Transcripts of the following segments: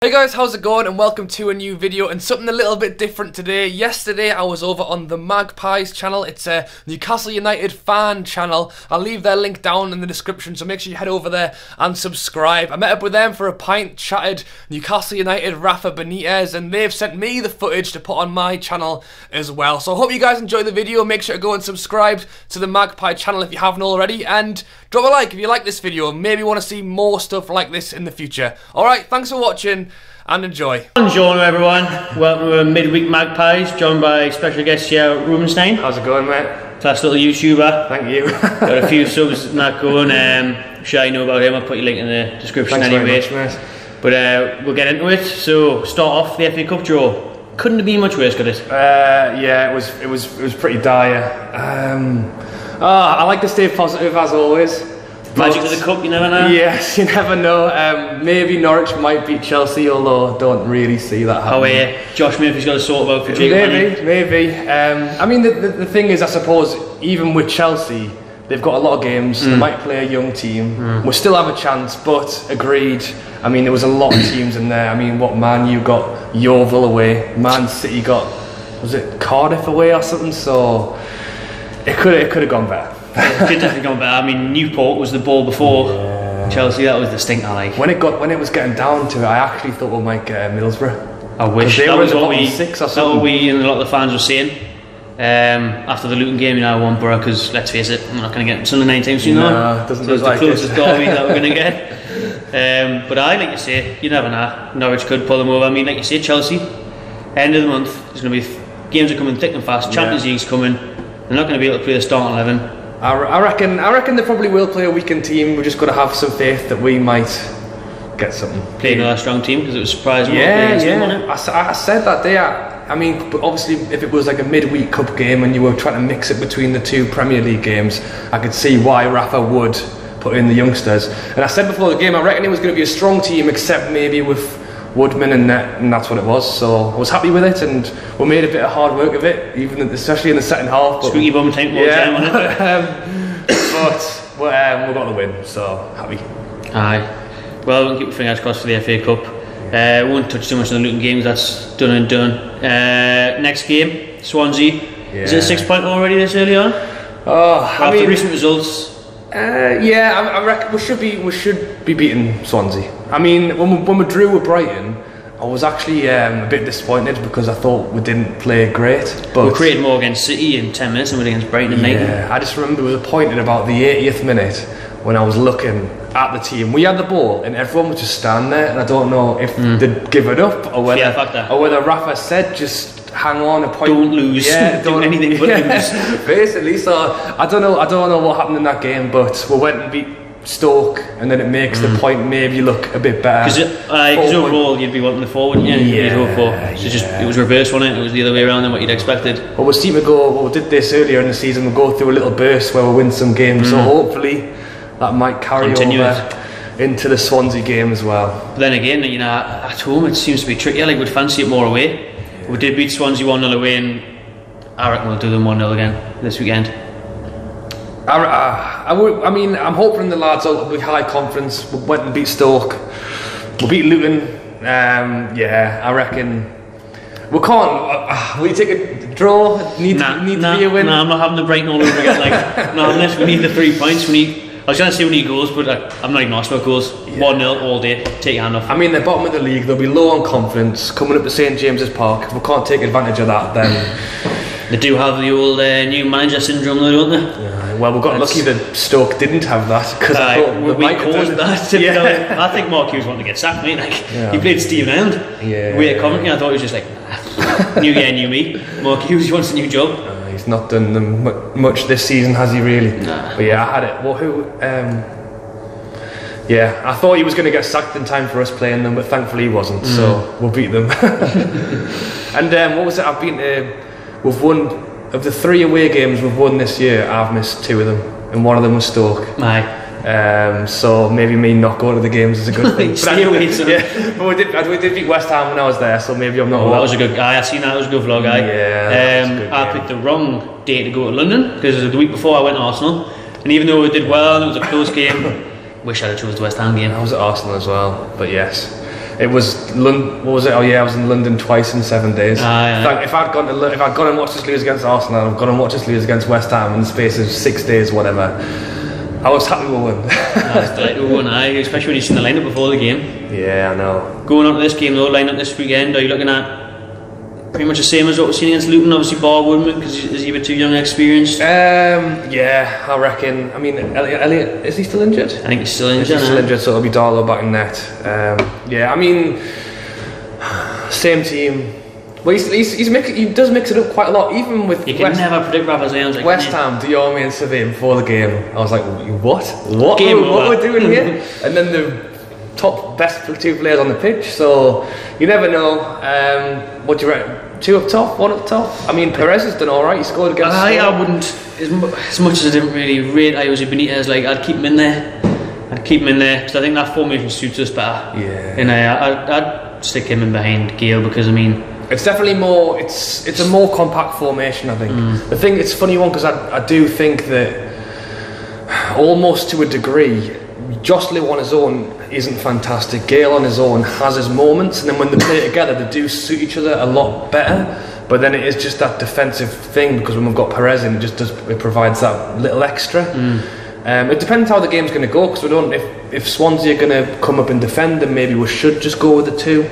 Hey guys, how's it going, and welcome to a new video and something a little bit different today. Yesterday I was over on the Magpies channel. It's a Newcastle United fan channel. I'll leave their link down in the description, so make sure you head over there and subscribe. I met up with them for a pint, chatted Newcastle United, Rafa Benitez, and they've sent me the footage to put on my channel as well. So I hope you guys enjoy the video. Make sure to go and subscribe to the Magpie channel if you haven't already, and drop a like if you like this video and maybe want to see more stuff like this in the future. Alright, thanks for watching and enjoy. Bonjour everyone, welcome to Midweek Magpies, joined by special guest here, Roobenstein. How's it going, mate? Class little YouTuber. Thank you. Got a few subs and that going. I'm sure you know about him. I'll put your link in the description. Thanks anyway. Very much, mate. But we'll get into it. So start off the FA Cup draw. Couldn't have been much worse, could it? Yeah, it was pretty dire. I like to stay positive as always. Magic of the cup, you never know. Yes, you never know. Maybe Norwich might beat Chelsea, although I don't really see that happening. Josh Murphy's got to sort about for Jake. Maybe. I mean, the thing is, I suppose, even with Chelsea, they've got a lot of games. They might play a young team. We'll still have a chance, but agreed. I mean, there was a lot of teams in there. I mean, what Man U got Yeovil away, Man City got, was it Cardiff away or something? So it could have gone better. It could definitely gone better. I mean, Newport was the ball before Chelsea. That was the stinker. Like when it was getting down to it, I actually thought we might get Middlesbrough. I wish that was what we and a lot of the fans were saying after the Luton game. You know, I want Borough because let's face it, we're not going to get Sunday night teams. You know, no, it doesn't so look like the closest derby that we're going to get. But I like you say, you never know. Norwich could pull them over. I mean, like you say, Chelsea. End of the month, there's going to be games are coming thick and fast. Champions League's coming. They're not going to be able to play the starting 11. I reckon they probably will play a weakened team. We're just got to have some faith that we might get something. Play another strong team because it was surprising. I said that day. I mean, but obviously, if it was like a midweek cup game and you were trying to mix it between the two Premier League games, I could see why Rafa would put in the youngsters. And I said before the game, I reckon it was going to be a strong team, except maybe with Woodman and net, and that's what it was. So I was happy with it, and we made a bit of hard work of it, especially in the second half. Squeaky bum tank wasn't it? But we got the win, so happy. Aye. Well, we'll keep your fingers crossed for the FA Cup. We won't touch too much on the Luton games. That's done and done. Next game, Swansea. Is it a 6 point already this early on? I mean, recent results. I reckon we should be beating Swansea. I mean, when we drew with Brighton, I was actually a bit disappointed because I thought we didn't play great. But we created more against City in 10 minutes than we did against Brighton in 90. Yeah, I just remember there was a point at about the 80th minute when I was looking at the team. We had the ball and everyone was just standing there, and I don't know if they'd give it up or whether Rafa said just hang on a point. Don't lose. Yeah, don't do anything but lose. Basically, so I don't know what happened in that game, but we went and beat Stoke, and then it makes the point maybe look a bit better. Because overall you'd be wanting the forward, wouldn't you? You'd hope for. So it was reversed, wasn't it? It was the other way around than what you'd expected. Well, we seem to go. Well, we did this earlier in the season. We'll go through a little burst where we win some games. So hopefully that might carry over into the Swansea game as well. But then again, you know, at home it seems to be trickier. Like we'd fancy it more away. We did beat Swansea 1-0 away, and I reckon we'll do them 1-0 again this weekend. I mean, I'm hoping the lads will with high confidence. We went and beat Stoke. We beat Luton. I reckon we can't. We take a draw. Need to be a win. No, I'm not having the Brighton all over again. Like, no, unless we need the 3 points. I was going to say we need goals, but I'm not even asked about goals. 1-0 all day. Take your hand off. I mean, they're bottom of the league. They'll be low on confidence coming up to St James's Park. If we can't take advantage of that, then they do have the old new manager syndrome, though, don't they? Yeah. Well, we got lucky that Stoke didn't have that because I thought we caused that. I think Mark Hughes wanted to get sacked, mate. He played Stephen End. Way of commentary, I thought he was just like, new year, new me. Mark Hughes wants a new job. He's not done them much this season, has he really? Nah. But yeah, I had it. Well, I thought he was going to get sacked in time for us playing them, but thankfully he wasn't. So we'll beat them. And what was it? We've won. Of the 3 away games we've won this year, I've missed 2 of them, and one of them was Stoke. So maybe me not going to the games is a good thing. But we did beat West Ham when I was there, so maybe I'm not. That was a good guy. I seen that. It was a good vlog. I picked the wrong day to go to London because the week before I went to Arsenal, and even though we did well and it was a close game, wish I'd have chose the West Ham game. I was at Arsenal as well, but yes. It was London. What was it? Oh yeah, I was in London twice in 7 days. Yeah. If I'd gone and watched us lose against Arsenal, I'd gone and watched us lose against West Ham in the space of 6 days, whatever. I was happy we won. That's delighted we won, especially when you've seen the lineup before the game. Yeah, I know. Going on to this game though, lineup this weekend, are you looking at pretty much the same as what we've seen against Luton? Obviously bar Woodman, because is he a bit too young and experienced? Yeah, I reckon. I mean, Elliot, is he still injured? I think he's still injured. He's still injured, so it'll be Darlow back in net. Yeah, I mean, same team. Well, he does mix it up quite a lot, even with you can never predict Rafa's aims. Like, West Ham, Diarmi and Sevilla before the game. I was like, what what we're doing here? And then the best two players on the pitch, so you never know. What do you reckon? 2 up top, 1 up top? I mean, Perez has done alright, he scored against I wouldn't, as much as I didn't really rate Jose Benitez, like, I'd keep him in there. Because I think that formation suits us better. Yeah. And I'd stick him in behind Gale, because I mean, it's definitely more. It's a more compact formation, I think. The thing, it's a funny one, because I do think that almost to a degree, Joselu on his own isn't fantastic. Gale on his own has his moments, and then when they play together, they do suit each other a lot better. But then it is just that defensive thing, because when we've got Perez in, it provides that little extra. It depends how the game's going to go, because we don't. If Swansea are going to come up and defend, then maybe we should just go with the 2.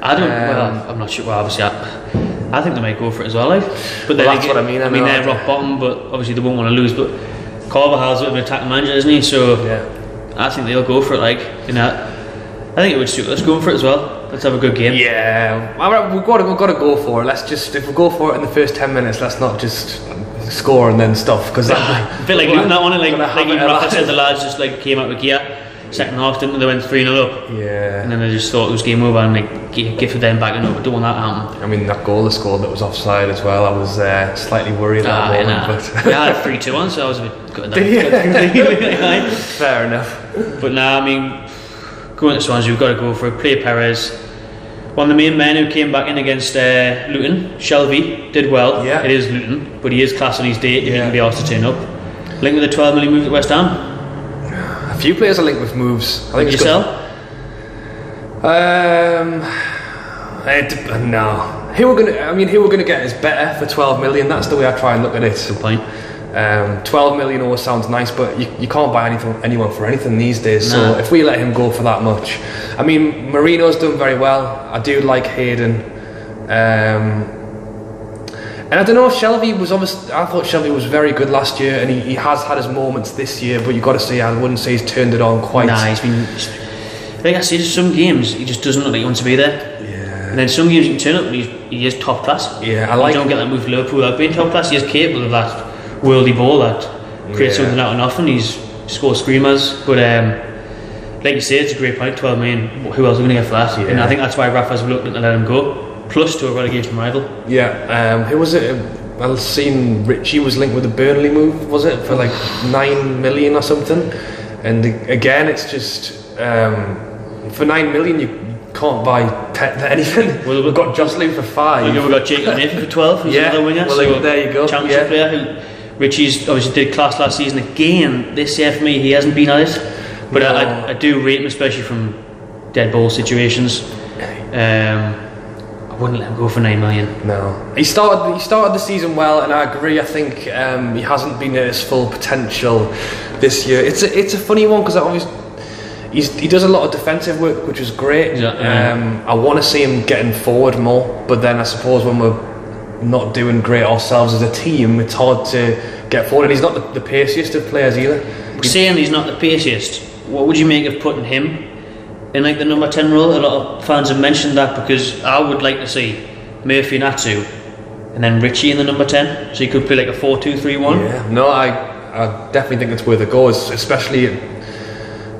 I don't. Well, I'm not sure. Well, obviously, I think they might go for it as well. But then that's what I mean. I mean, they're rock bottom, but obviously they won't want to lose. But Carvajal's a bit of an attacking manager, isn't he? So I think they'll go for it. I think it would suit us going for it as well. Let's have a good game. Yeah, we've got to go for it. If we go for it in the first 10 minutes, let's not just score and then stuff. Because a bit like Luton, that one, like even Rafa said, the lads just like came out with gear. Second half, didn't they? Went 3-0 up. Yeah. And then they just thought it was game over and like gifted them back and up. Don't want that to happen. I mean, that goal they scored that was offside as well. I was slightly worried at that moment. But I had 3-2 on, so I was a bit good at that. Fair enough. But now, I mean, going to Swansea, we've got to go for it. Play Perez. One of the main men who came back in against Luton, Shelby, did well. Yeah. It is Luton, but he is class on his day if he can be asked to turn up. Linked with a 12 million move at West Ham. A few players are linked with moves. I think you sell? No. Who we're gonna get is better for 12 million. That's the way I try and look at it. Good point. 12 million always sounds nice, but you can't buy anyone for anything these days. Nah. So if we let him go for that much, I mean, Marino's done very well. I do like Hayden. And I don't know, Shelby was obviously. I thought Shelby was very good last year, and he has had his moments this year. But you've got to say, I wouldn't say he's turned it on quite. Nah, he's been. Like I said, some games he just doesn't look like he wants to be there. Yeah. And then some games you can turn up, and he is top class. Yeah, I like. You don't get that move for Liverpool. I've been top class. He is capable of that worldy ball that creates something out of nothing. He's scored screamers, but like you say, it's a great point. 12 million. Who else are going to get for that? Yeah. And I think that's why Rafa's reluctant to let him go. Plus to a relegation rival. Yeah, who was it? I've seen Richie was linked with a Burnley move, was it? For like 9 million or something. And again, it's just for 9 million you can't buy anything. Well, we've got Joselu for 5. We've got Jacob Nathan for 12, who's another winger. Well, so there you go. Championship player who Richie's obviously did class last season. Again, this year for me, he hasn't been at it. But no. I do rate him, especially from dead ball situations. I wouldn't let him go for 9 million. No, he started the season well, and I agree. I think he hasn't been at his full potential this year. It's a funny one because he does a lot of defensive work, which is great. I want to see him getting forward more, but then I suppose when we're not doing great ourselves as a team, it's hard to get forward. And he's not the paciest of players either. Saying he's not the paciest, what would you make of putting him in like the number 10 role? A lot of fans have mentioned that, because I would like to see Murphy and Atsu and then Richie in the number 10, so you could play like a 4-2-3-1. Yeah, no, I definitely think it's worth a go, especially at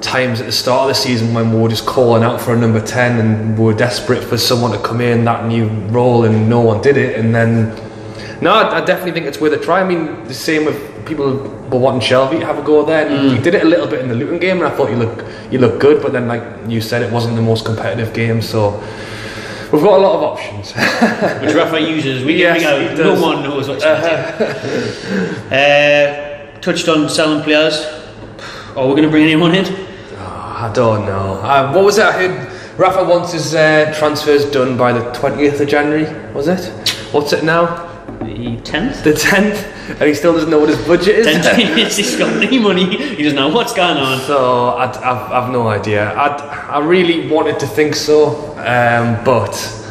times at the start of the season when we were just calling out for a number 10 and we were desperate for someone to come in that new role and no one did it. And then no, I definitely think it's worth a try. I mean, the same with people were wanting Shelby to have a go there. He did it a little bit in the Luton game, and I thought you look good, but then like you said, it wasn't the most competitive game, so we've got a lot of options. Which Rafa uses. No one knows what's touched on selling players. Are we going to bring anyone in? I don't know. What was it? I heard Rafa wants his transfers done by the 20th of January, was it? What's it now? The 10th? The 10th, and he still doesn't know what his budget is. He's got any money, he doesn't know what's going on. So, I've no idea. I really wanted to think so, but...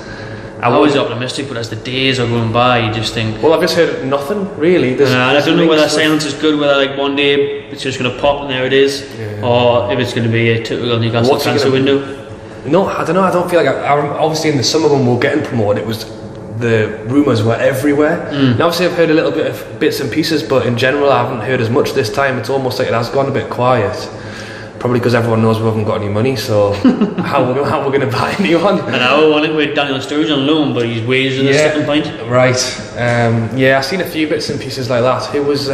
I was optimistic, but as the days are going by, you just think... Well, I've just heard nothing, really. I don't know whether silence is good, whether like one day it's just going to pop and there it is, or if it's going to be a typical Newcastle transfer window. No, I don't know. I don't feel like... obviously, in the summer when we were getting promoted, it was... The rumours were everywhere. And obviously, I've heard a little bit of bits and pieces, but in general, I haven't heard as much this time. It's almost like it has gone a bit quiet. Probably because everyone knows we haven't got any money, so how we're going to buy anyone? And I want it with Daniel Sturridge on loan, but his wages are the sticking point. Right. Yeah, I've seen a few bits and pieces like that. Who was?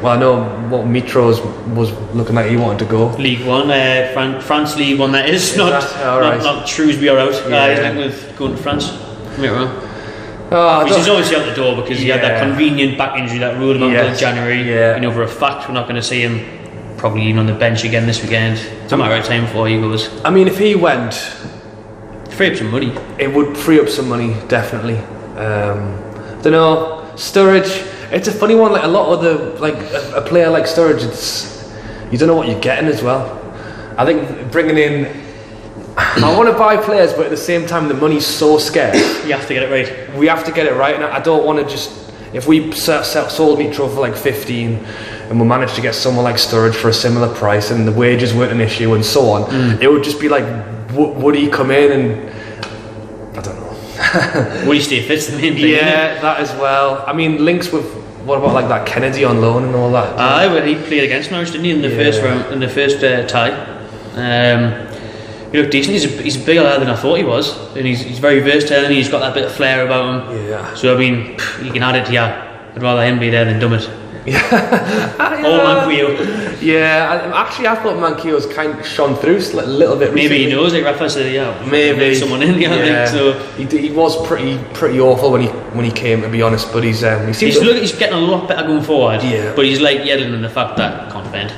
Well, I know what Mitros was looking like. He wanted to go. League One, France League One. That is not Shrewsbury or out. He's looking with going to France. Which is obviously out the door because he had that convenient back injury that ruled him out until January. You know, for a fact, we're not going to see him probably even on the bench again this weekend. It's a matter of time before he goes. I mean, if he went, free up some money. It would free up some money, definitely. I don't know, Sturridge. It's a funny one. Like a lot of the a player like Sturridge, it's you don't know what you're getting as well. I think bringing in. I want to buy players, but at the same time, the money's so scarce. You have to get it right. We have to get it right, and I don't want to just. If we sold Mitro for like 15, and we managed to get someone like Sturridge for a similar price, and the wages weren't an issue, and so on, it would just be like, would he come in and I don't know. Would he stay fit's the main thing? Yeah, that as well. I mean, links with what about like that Kennedy on loan and all that? Well, he played against Norwich, didn't he, in the first round, in the first tie. He looked decent. He's a bigger lad than I thought he was, and he's very versatile and he's got that bit of flair about him. Yeah. So I mean, you can add it to I'd rather him be there than Dummett. Yeah. Or Manquillo. Yeah. Actually, I thought Manquillo's kind of shone through a little bit. Maybe recently. He knows, like Rafa said, maybe someone in the other. So he was pretty awful when he came, to be honest. But he's getting a lot better going forward. Yeah. But he's like yelling in the fact that can't defend.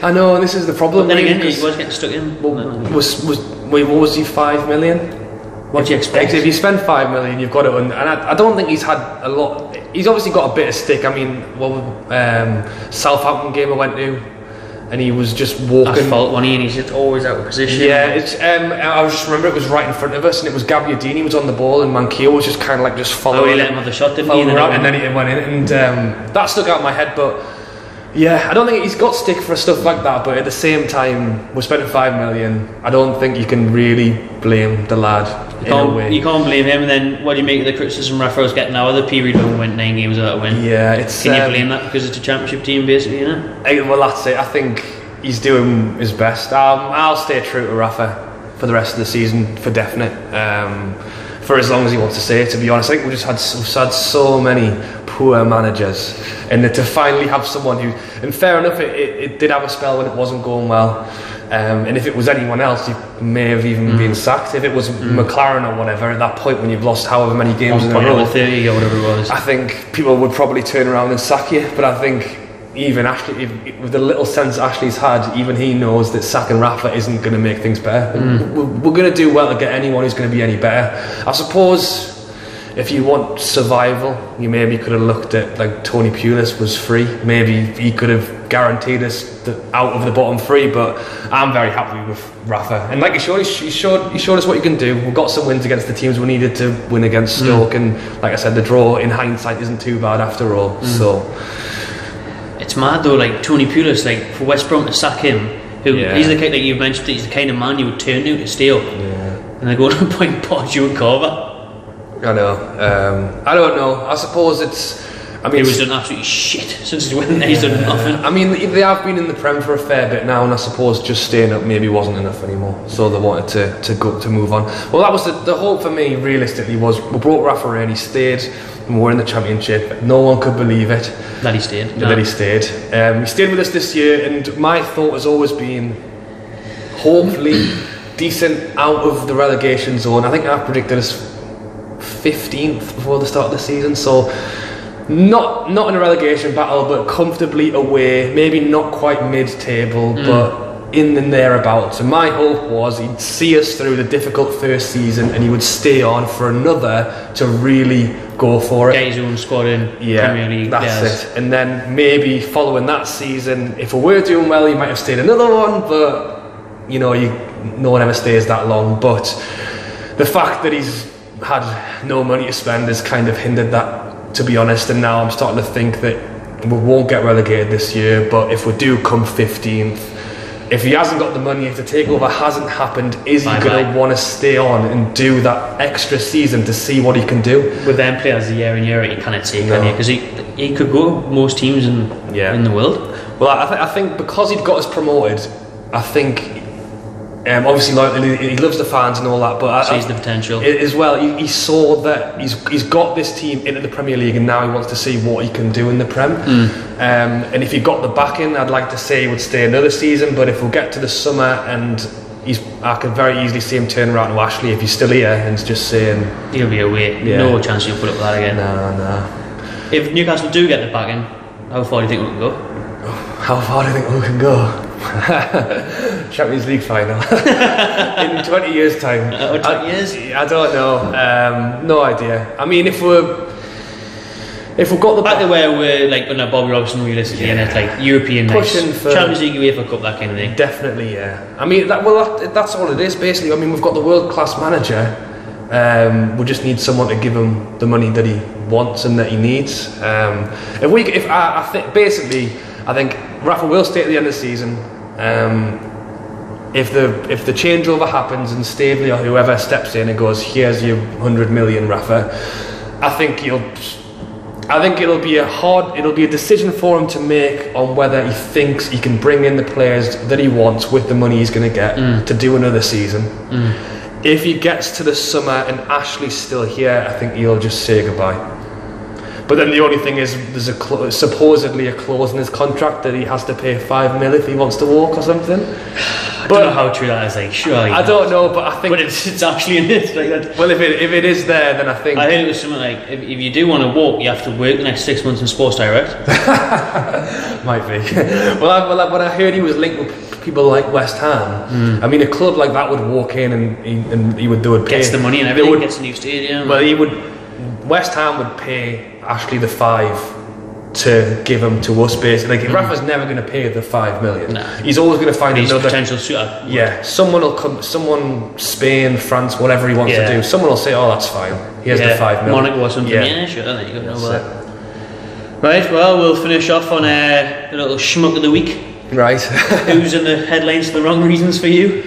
I know, and this is the problem. But then again, he was getting stuck in. What was he? 5 million? What do you expect? If you spend 5 million, you've got it. And I don't think he's had a lot. He's obviously got a bit of stick. I mean, Southampton game I went to, and he was just walking. Asphalt one, and he's just always out of position. Yeah, it's. I just remember it was right in front of us, and it was Gabbiadini was on the ball, and Manquillo was just kind of like just following. Oh, he let him have the shot, didn't he? And then it went in, and that stuck out in my head, but. Yeah, I don't think he's got stick for stuff like that, but at the same time, we're spending 5 million. I don't think you can really blame the lad in a way. You can't blame him, and then what do you make of the criticism Rafa's getting now? The period when we went 9 games without a win. Yeah, it's... Can you blame that because it's a championship team, basically, you know? Well, that's it. I think he's doing his best. I'll stay true to Rafa for the rest of the season, for definite. For as long as he wants to stay, to be honest. I think we've had so many poor managers, and to finally have someone who, and fair enough, it did have a spell when it wasn't going well, and if it was anyone else, he may have even been sacked. If it was McLaren or whatever, at that point when you've lost however many games in a row, 30 or whatever it was, I think people would probably turn around and sack you. But I think even Ashley, with the little sense Ashley's had, even he knows that sacking Rafa isn't going to make things better. We're going to do well to get anyone who's going to be any better. I suppose if you want survival, you maybe could have looked at like Tony Pulis was free. Maybe he could have guaranteed us out of the bottom three. But I'm very happy with Rafa, and like he showed us what you can do. We've got some wins against the teams we needed to win against Stoke, and like I said, the draw in hindsight isn't too bad after all. So. It's mad though, like Tony Pulis, like for West Brom to sack him, he's the kind, like you've mentioned, he's the kind of man you would turn to stay up. And they go to point Portu and Corva. I know. I don't know. I suppose it's. I mean, he was done absolutely shit since he went there. He's done nothing. I mean, they have been in the Prem for a fair bit now, and I suppose just staying up maybe wasn't enough anymore. So they wanted to move on. Well, that was the hope for me. Realistically, was we brought Rafa in. He stayed, and we're in the Championship. No one could believe it. That he stayed. That he stayed. He stayed with us this year, and my thought has always been, hopefully, decent out of the relegation zone. I think I predicted us 15th before the start of the season. So. Not in a relegation battle, but comfortably away. Maybe not quite mid-table, but in and thereabouts. And my hope was he'd see us through the difficult first season and he would stay on for another to really go for it. Get his own squad in Premier League. That's it. And then maybe following that season, if we were doing well, he might have stayed another one, but you know, no one ever stays that long. But the fact that he's had no money to spend has kind of hindered that, to be honest. And now I'm starting to think that we won't get relegated this year, but if we do come 15th, if he hasn't got the money, if the takeover hasn't happened, is he going to want to stay on and do that extra season to see what he can do? With them players year in year out, you can't take, can you? Because he could go most teams in the world. Well, I think because he'd got us promoted, I think obviously he loves the fans and all that, but sees the potential as well. He saw that he's got this team into the Premier League, and now he wants to see what he can do in the Prem. And if he got the backing, I'd like to say he would stay another season. But if we'll get to the summer and I could very easily see him turn around to Ashley if he's still here and just saying he'll be away. No chance he'll put up with that again. No. If Newcastle do get the backing, how far do you think we can go? How far do you think we can go? Champions League final in 20 years time. 20 years? I don't know. No idea. I mean, if we've got the back to where we're like under Bobby Robson realistically, and it's like European pushing nights, for Champions League, UEFA Cup, that kind of thing. Definitely, yeah. I mean, that's all it is basically. I mean, we've got the world-class manager. We just need someone to give him the money that he wants and that he needs. I think Rafa will stay at the end of the season. If the changeover happens and Staveley or whoever steps in and goes, here's your 100 million, Rafa, I think it'll be a decision for him to make on whether he thinks he can bring in the players that he wants with the money he's going to get to do another season. If he gets to the summer and Ashley's still here, I think he'll just say goodbye. But then the only thing is, there's supposedly a clause in his contract that he has to pay 5 mil if he wants to walk or something. I don't know how true that is. Like, surely I don't know, but I think. But it's actually in it. Like that. Well, if it is there, then I think. I heard it was something like if you do want to walk, you have to work the next 6 months in Sports Direct. Might be. Well, when I heard he was linked with people like West Ham, I mean, a club like that would walk in and they would pay. Gets the money and everything. Gets a new stadium. Well, West Ham would pay Ashley the 5 to give him to us, basically. Like, Rafa's never going to pay the 5 million. No. He's always going to find another potential suitor. Yeah, someone will come. Someone, Spain, France, whatever he wants to do. Someone will say, "Oh, that's fine. Here's the 5 million." Monaco or something. Yeah, sure. I think you know that. Right. Well, we'll finish off on a little schmuck of the week. Right. Who's in the headlines for the wrong reasons for you?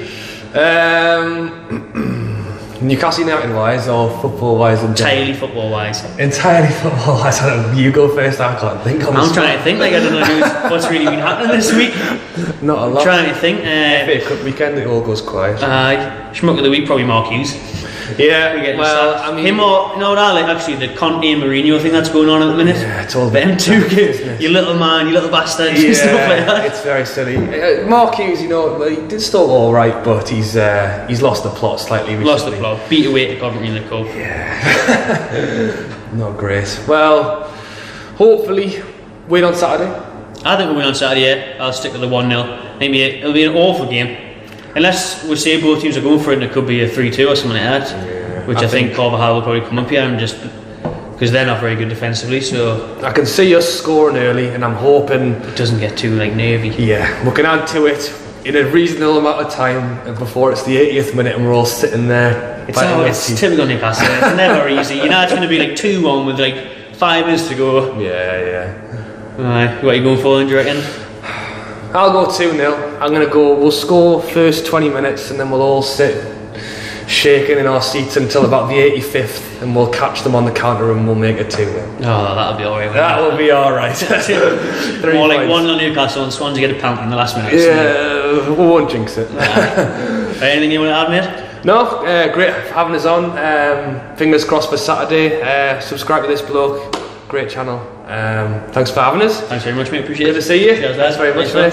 Newcastle United wise or football wise? Entirely football wise. Entirely football wise. I don't know. You go first. I can't think. I'm trying to think. Like, I don't know what's really been happening this week. Not a lot. I'm trying to think. FA Cup weekend, it all goes quiet. Schmuck of the week, probably Mark Hughes. Yeah, well, I mean, him or no, that like actually the Conte and Mourinho thing that's going on at the minute. Yeah, it's all them two kids. You little man, you little bastard, and stuff like that. It's very silly. Mark Hughes, you know, he did still all right, but he's lost the plot slightly recently. Lost the plot. Beat away to Coventry in the cup. Yeah, not great. Well, hopefully, win on Saturday. I think we'll win on Saturday. Yeah. I'll stick to the 1-0. Maybe it'll be an awful game. Unless we say both teams are going for it and it could be a 3-2 or something like that, which I think Carvajal will probably come up here and just because they're not very good defensively. So I can see us scoring early, and I'm hoping it doesn't get too like nervy. Yeah, we can add to it in a reasonable amount of time before it's the 80th minute and we're all sitting there. It's typical Newcastle. It's never easy. You know, it's going to be like 2-1 with like 5 minutes to go. Yeah. Alright, what are you going for, do you reckon? I'll go 2-0. I'm going to go, we'll score first 20 minutes and then we'll all sit shaking in our seats until about the 85th and we'll catch them on the counter and we'll make it 2-0. Oh, that'll be alright. That will be alright. More like 1-0 Newcastle and Swansea get a penalty in the last minute. Yeah, we won't jinx it. Anything you want to add, mate? No, great having us on. Fingers crossed for Saturday. Subscribe to this bloke. Great channel. Thanks for having us. Thanks very much, mate. Appreciate it. Good to see you. Cheers, Thanks very much, mate.